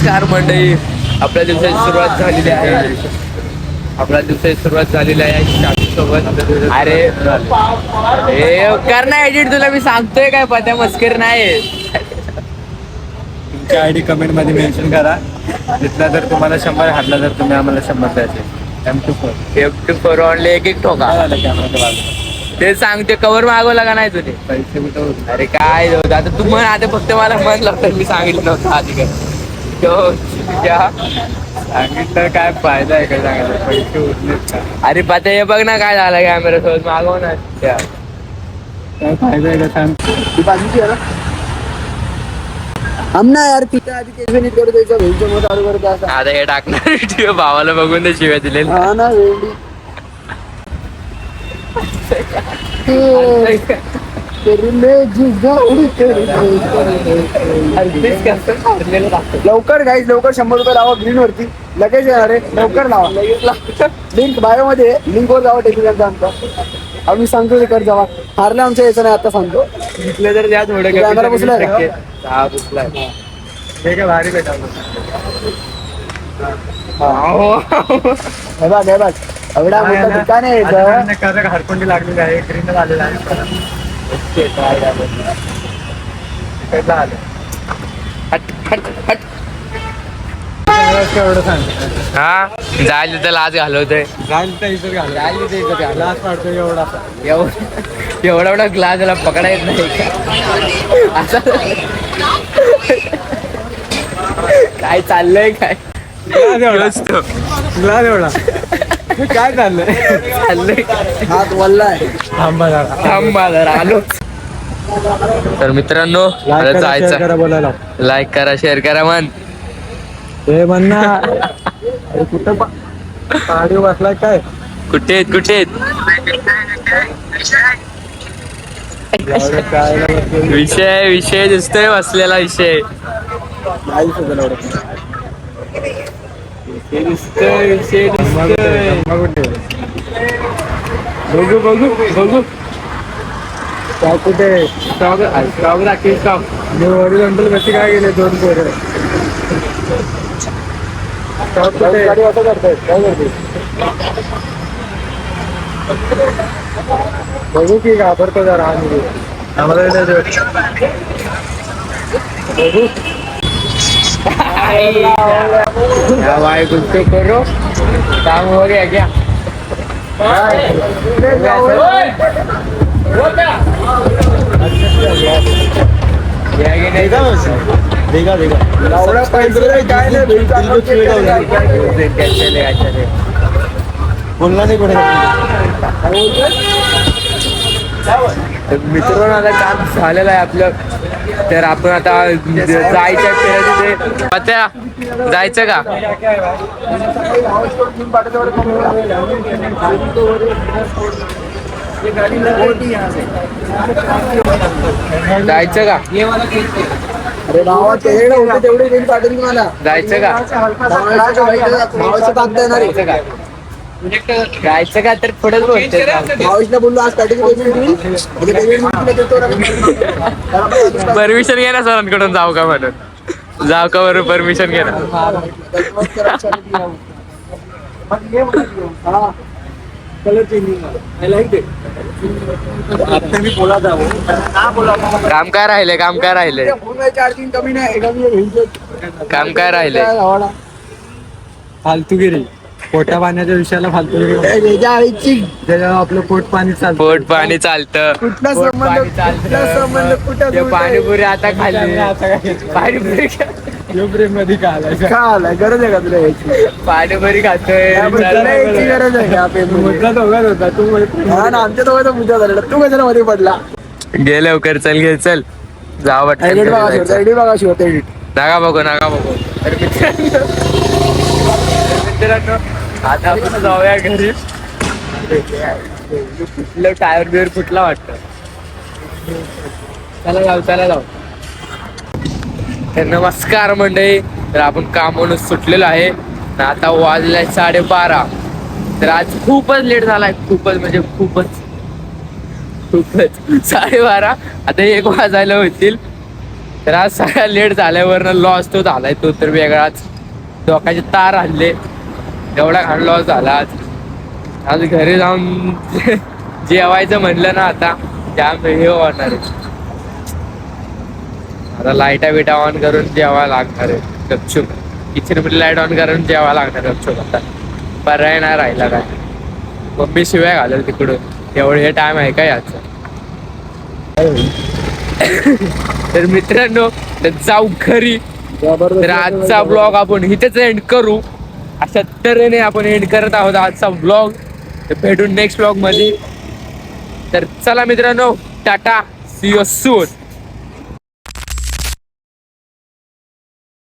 नमस्कार मंडळी. आपल्या दिवसाची सुरुवात झालेली आहे. आपल्या दिवसाची सुरुवात झालेली आहे शादी सोबत. अरे कर ना एडिट, तुला मी सांगतोय काय पत्या मस्कर नाही. तुमच्या आयडी कमेंट मध्ये मेन्शन करा. तिथला जर तुम्हाला 100 हारला तर तुम्ही आम्हाला 100 द्यायचे. M24 ऑनली एक ठोका. ते सांगते कवर मागवला का नाही तुझे पैसे कुठं. अरे काय होतं आता तू म्हण. आता फक्त मला मन लागतं, मी सांगितलं नव्हतं आधी काय सांगितलं काय फायदा आहे का सांगायला. पैसे उरलेत का. अरे पत्या हे बघ ना काय झालं कॅमेरा सोबत मागव ना. काय फायदा आहे का सांग. हम ना यार तिथे आधी केस नीट करू द्यायचं. भेंडच्या मध्ये चालू करत असं. आता हे टाकणार भावाला बघून ते शिव्या दिलेल्या. हा ना भेंडी लवकर गाईज, लवकर 100 रुपये लावा ग्रीन वरती. लगेच येणार आहे, लवकर लावा. लिंक बायो मध्ये, लिंक वर जावा टेलिग्रामचा आमचा. आम्ही सांगतो ते कर जावा. हारले आमच्या यायचं नाही आता सांगतो. जिंकलं तर द्या थोडं. कॅमेरा पुसलाय का? हा पुसलाय. हे काय भारी भेटा. हे बघ हे बघ, एवढा मोठा ठिकाण आहे यायचं. हरकोंडी लागलेली आहे. ग्रीन आलेला आहे. एवढं सांग. हा जायला तर लाज घालवतोय. जाईल तर इथं घाल. लाच वाटतो एवढा. एवढा एवढा ग्लास याला पकडा येत नाही असं काय चाललंय काय. ग्लास एवढा काय चाललंय. चाललंय हात वल्लाय. थांबा जरा आलो. तर मित्रांनो आता जायचं. बोलायला लाईक करा, शेअर करा म्हण. हे म्हण ना. अरे कुठं पाडी बसलाय काय. कुठे आहेत कुठे आहेत. विषय विषय दिसतोय बसलेला विषय. दिसतोय विषय दिसतोय. बघू बघू बघू. स्टॉक कुठे. Stock राखील stock. ओरिएंटल कशी काय गेले 2 पोरं. स्टॉक कुठे. असं करतायत काय करते. बघू की घाबरतो जरा. आम्हाला बघू. भाई कुछ तो करो, काम हो गया क्या. एवढा पैसे काय नाही. बोलला नाही कुठे. मित्रांनो आता काम झालेलं आहे आपलं. तर आपण आता जायच्या तिथे पत्या जायचं का. जायचं का. अरे भावा तेवढे होते तेवढे लिंक पाठवली मला. जायचं का. भावाचं टाकता येणार आहे. जायचं का. जायचं का तर पुढेच बोलते. भावेशला बोललो आज पॅकेज परमिशन घे ना सरांकडून जाऊ का म्हणून. जाऊ का बरोबर परमिशन घे ना. काम काय राहिले काम काय राहिले चार्जिंग कमी नाही. काम काय राहिले. फालतूगिरी. पोटा पाण्याच्या विषयाला फालतूगिरी. त्याच्यावर आपलं पोट पाणी चालतं. पोट पाणी चालतं. कुठला पोट संबंध, पाणी कुठला संबंध, चालतं. कुठं ते पाणीपुरी आता खाल्ली. पाणीपुरी प्रेम मध्ये का आलाय. का आलाय. गरज आहे का तुला यायची. पाणीपुरी खातोय. तुला यायची गरज आहे का. मुद्दा दोघात होता तू. हा ना, आमच्या दोघांचा मुद्दा झालेला. तू कशाला मध्ये पडला. गे लवकर चल घे चल. जाऊ एडिट बघा शिवत, एडिट बघा शिवत, एडिट. नागा बघू नागा बघू. तर मित्रांनो आता आपण जाऊया घरी. कुठलं टायर बिअर फुटला वाटतं. चला जाऊ चला जाऊ. तर नमस्कार मंडळी. तर आपण कामावरून सुटलेलो आहे. आता वाजलाय 12:30. तर आज खूपच लेट झालाय. खूपच म्हणजे खूपच 12:30. आता 1 वाजायला होतील. तर आज सगळ्या लेट झाल्यावर लॉस तो झालाय तो तर वेगळाच. डोक्याचे तार हल्ले, एवढा घाण लॉस झाला आज घरी जाऊन जेवायचं म्हणलं ना आता जाम हे होणार आहे. आता लाईटा बिटा ऑन करून जेवायला लागणार आहे गपचूप. किचन मध्ये लाईट ऑन करून जेवायला लागणार गपचूप. आता पर्याय नाही राहिला काय. मम्मी शिवाय घालेल तिकडून. एवढं हे टाइम आहे का याचा. तर मित्रांनो जाऊ घरी. तर आजचा ब्लॉग आपण इथेच एंड करू. अशा तऱ्हेने आपण एंड करत आहोत आजचा ब्लॉग. भेटून नेक्स्ट ब्लॉग मध्ये. तर चला मित्रांनो, टाटा, सी यू सून.